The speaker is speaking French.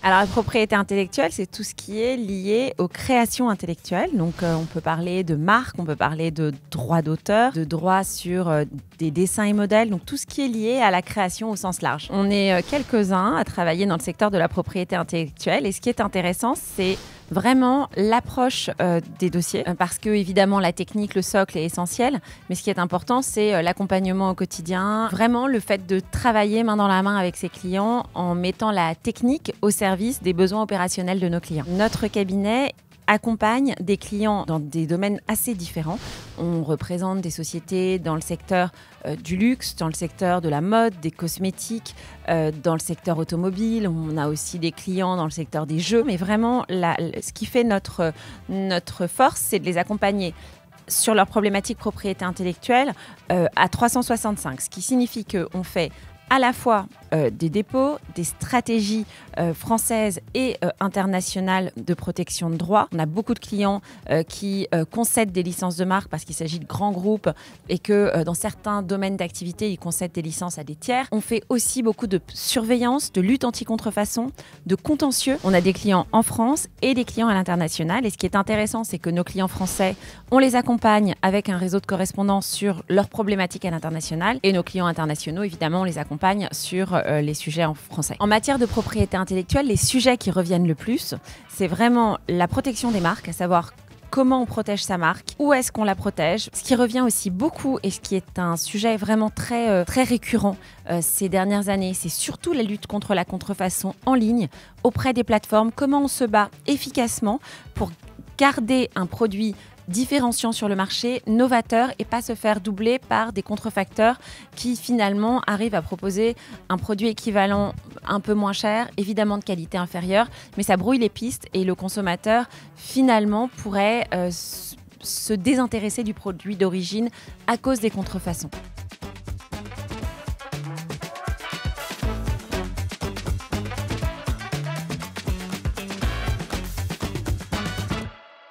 Alors, la propriété intellectuelle, c'est tout ce qui est lié aux créations intellectuelles. Donc, on peut parler de marque, on peut parler de droits d'auteur, de droits sur des dessins et modèles, donc tout ce qui est lié à la création au sens large. On est quelques-uns à travailler dans le secteur de la propriété intellectuelle et ce qui est intéressant, c'est vraiment l'approche des dossiers parce que évidemment la technique, le socle est essentiel, mais ce qui est important c'est l'accompagnement au quotidien, vraiment le fait de travailler main dans la main avec ses clients en mettant la technique au service des besoins opérationnels de nos clients. Notre cabinet accompagne des clients dans des domaines assez différents. On représente des sociétés dans le secteur du luxe, dans le secteur de la mode, des cosmétiques, dans le secteur automobile. On a aussi des clients dans le secteur des jeux. Mais vraiment, ce qui fait notre force, c'est de les accompagner sur leurs problématiques propriété intellectuelle à 365. Ce qui signifie qu'on fait à la fois des dépôts, des stratégies françaises et internationales de protection de droits. On a beaucoup de clients qui concèdent des licences de marque parce qu'il s'agit de grands groupes et que dans certains domaines d'activité, ils concèdent des licences à des tiers. On fait aussi beaucoup de surveillance, de lutte anti-contrefaçon, de contentieux. On a des clients en France et des clients à l'international. Et ce qui est intéressant, c'est que nos clients français, on les accompagne avec un réseau de correspondance sur leurs problématiques à l'international. Et nos clients internationaux, évidemment, on les accompagne sur les sujets en français. En matière de propriété intellectuelle, les sujets qui reviennent le plus, c'est vraiment la protection des marques, à savoir comment on protège sa marque, où est-ce qu'on la protège. Ce qui revient aussi beaucoup et ce qui est un sujet vraiment très récurrent ces dernières années, c'est surtout la lutte contre la contrefaçon en ligne auprès des plateformes. Comment on se bat efficacement pour garder un produit différenciant sur le marché, novateur et pas se faire doubler par des contrefacteurs qui finalement arrivent à proposer un produit équivalent un peu moins cher, évidemment de qualité inférieure, mais ça brouille les pistes et le consommateur finalement pourrait se désintéresser du produit d'origine à cause des contrefaçons.